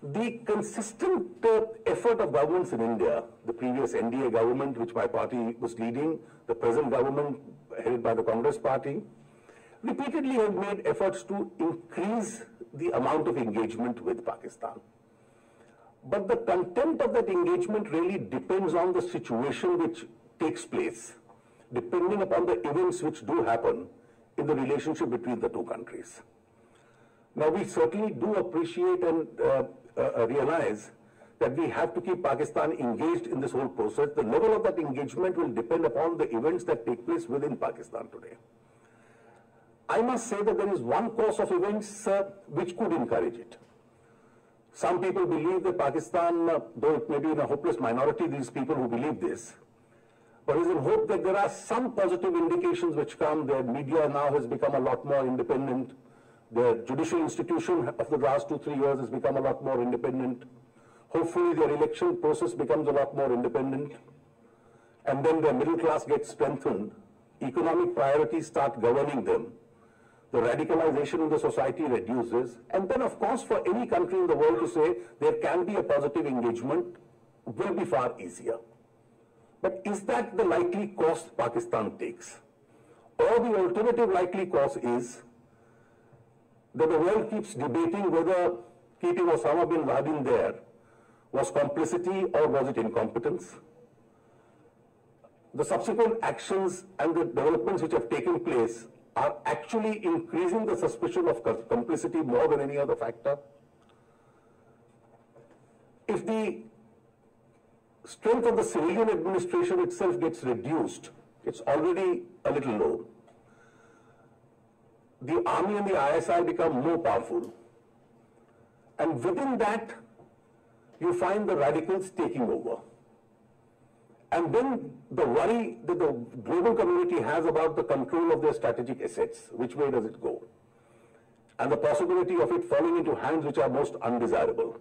The consistent effort of governments in India, the previous NDA government, which my party was leading, the present government headed by the Congress party, repeatedly have made efforts to increase the amount of engagement with Pakistan. But the content of that engagement really depends on the situation which takes place, depending upon the events which do happen in the relationship between the two countries. Now, we certainly do appreciate and realize that we have to keep Pakistan engaged in this whole process. The level of that engagement will depend upon the events that take place within Pakistan today. I must say that there is one course of events which could encourage it. Some people believe that Pakistan, though it may be in a hopeless minority, these people who believe this, but is in hope that there are some positive indications which come. Their media now has become a lot more independent. The judicial institution of the last 2-3 years has become a lot more independent. Hopefully their election process becomes a lot more independent. And then their middle class gets strengthened. Economic priorities start governing them. The radicalization in the society reduces. And then, of course, for any country in the world to say there can be a positive engagement will be far easier. But is that the likely course Pakistan takes? Or the alternative likely course is that the world keeps debating whether keeping Osama bin Laden there was complicity or was it incompetence? The subsequent actions and the developments which have taken place are actually increasing the suspicion of complicity more than any other factor. If the strength of the civilian administration itself gets reduced, it's already a little low. The army and the ISI become more powerful. And within that, you find the radicals taking over. And then the worry that the global community has about the control of their strategic assets, which way does it go? And the possibility of it falling into hands which are most undesirable.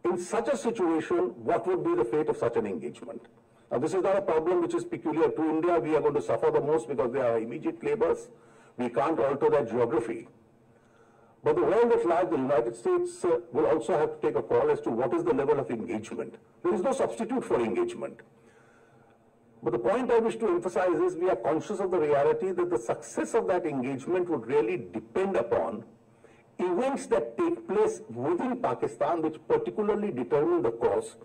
In such a situation, what would be the fate of such an engagement? Now, this is not a problem which is peculiar to India. We are going to suffer the most because they are immediate neighbors. We can't alter that geography. But the world at large, the United States, will also have to take a call as to what is the level of engagement. There is no substitute for engagement. But the point I wish to emphasize is we are conscious of the reality that the success of that engagement would really depend upon events that take place within Pakistan, which particularly determine the course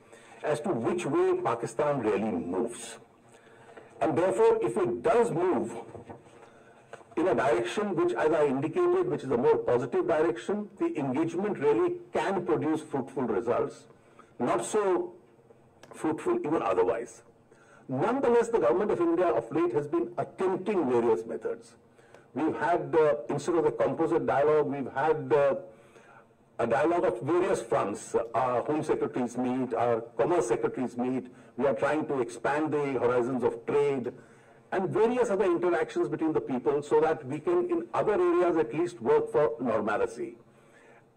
as to which way Pakistan really moves. And therefore, if it does move in a direction which, as I indicated, which is a more positive direction, the engagement really can produce fruitful results, not so fruitful even otherwise. Nonetheless, the government of India of late has been attempting various methods. We've had, instead of a composite dialogue, we've had a dialogue of various fronts. Our home secretaries meet, our commerce secretaries meet. We are trying to expand the horizons of trade and various other interactions between the people so that we can, in other areas, at least work for normalcy.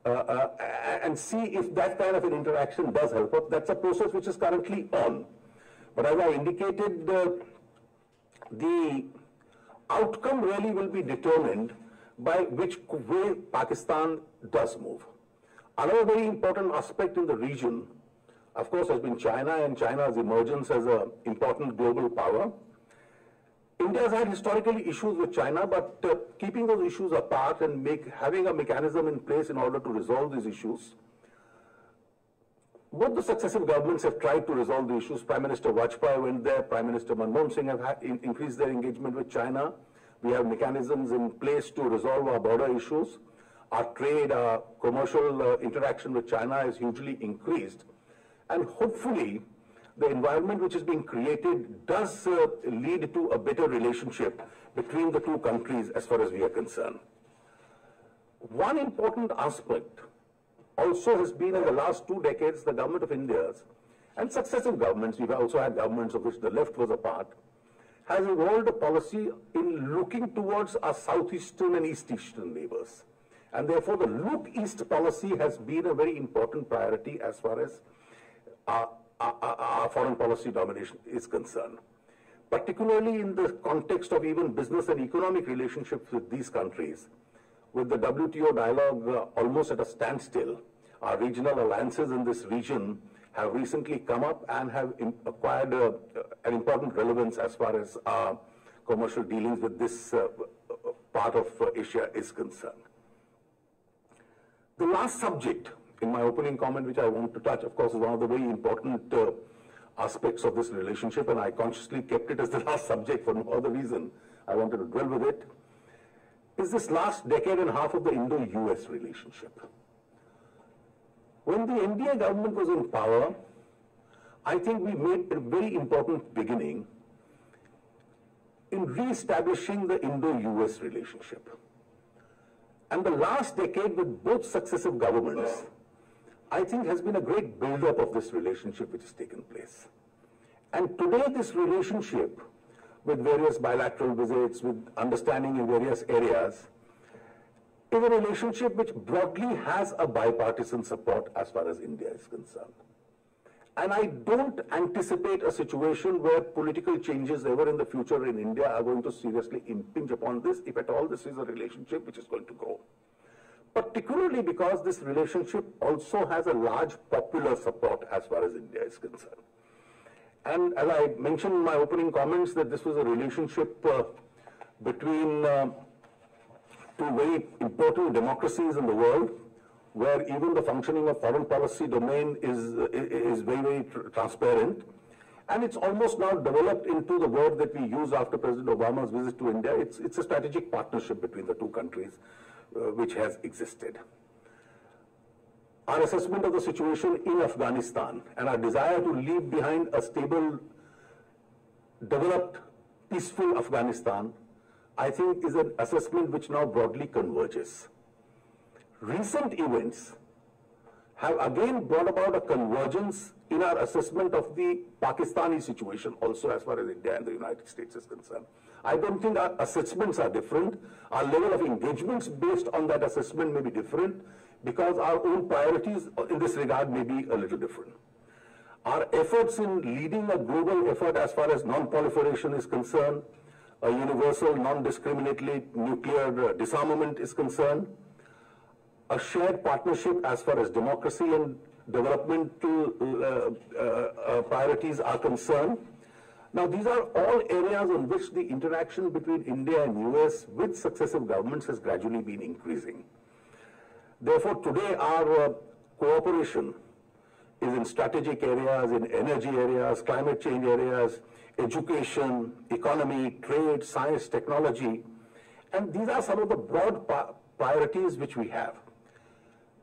And see if that kind of an interaction does help us. That's a process which is currently on. But as I indicated, the outcome really will be determined by which way Pakistan does move. Another very important aspect in the region, of course, has been China and China's emergence as an important global power. India has had historically issues with China, but keeping those issues apart and having a mechanism in place in order to resolve these issues. Both the successive governments have tried to resolve the issues. Prime Minister Vajpayee went there, Prime Minister Manmohan Singh have increased their engagement with China. We have mechanisms in place to resolve our border issues. Our trade, our commercial interaction with China is hugely increased. And hopefully, the environment which is being created does lead to a better relationship between the two countries as far as we are concerned. One important aspect also has been in the last 2 decades, the government of India's and successive governments, we've also had governments of which the left was a part, has evolved a policy in looking towards our southeastern and east-eastern neighbors. And therefore, the look east policy has been a very important priority as far as our foreign policy domination is concerned. Particularly in the context of even business and economic relationships with these countries, with the WTO dialogue almost at a standstill, our regional alliances in this region have recently come up and have acquired an important relevance as far as our commercial dealings with this part of Asia is concerned. The last subject in my opening comment which I want to touch, of course, is one of the very important aspects of this relationship, and I consciously kept it as the last subject for no other reason. I wanted to dwell with it, is this last decade and a half of the Indo-US relationship. When the NDA government was in power, I think we made a very important beginning in re-establishing the Indo-US relationship. And the last decade with both successive governments, I think has been a great build-up of this relationship which has taken place. And today this relationship with various bilateral visits, with understanding in various areas, is a relationship which broadly has a bipartisan support as far as India is concerned. And I don't anticipate a situation where political changes ever in the future in India are going to seriously impinge upon this, if at all this is a relationship which is going to grow. Particularly because this relationship also has a large popular support as far as India is concerned. And as I mentioned in my opening comments, that this was a relationship between two very important democracies in the world, where even the functioning of foreign policy domain is very, very transparent. And it's almost now developed into the word that we use after President Obama's visit to India. It's a strategic partnership between the two countries which has existed. Our assessment of the situation in Afghanistan and our desire to leave behind a stable, developed, peaceful Afghanistan, I think is an assessment which now broadly converges. Recent events have again brought about a convergence in our assessment of the Pakistani situation also as far as India and the United States is concerned. I don't think our assessments are different. Our level of engagements based on that assessment may be different because our own priorities in this regard may be a little different. Our efforts in leading a global effort as far as non-proliferation is concerned, a universal, non-discriminatory nuclear disarmament is concerned, a shared partnership as far as democracy and developmental priorities are concerned. Now, these are all areas on which the interaction between India and US with successive governments has gradually been increasing. Therefore, today our cooperation is in strategic areas, in energy areas, climate change areas, education, economy, trade, science, technology, and these are some of the broad priorities which we have.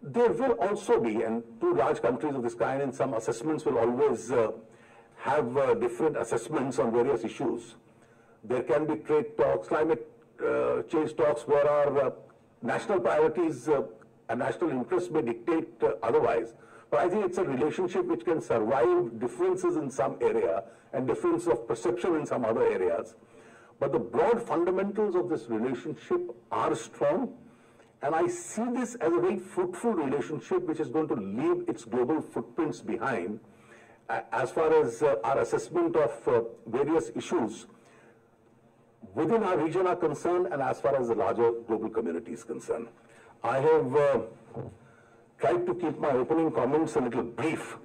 There will also be, and two large countries of this kind in some assessments will always have different assessments on various issues. There can be trade talks, climate change talks where our national priorities and national interests may dictate otherwise. But I think it's a relationship which can survive differences in some area and difference of perception in some other areas. But the broad fundamentals of this relationship are strong, and I see this as a very fruitful relationship which is going to leave its global footprints behind as far as our assessment of various issues within our region are concerned and as far as the larger global community is concerned. I have tried to keep my opening comments a little brief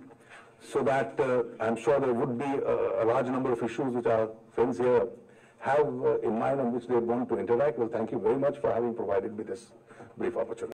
so that I'm sure there would be a large number of issues which our friends here have in mind on which they want to interact. Well, thank you very much for having provided me this brief opportunity.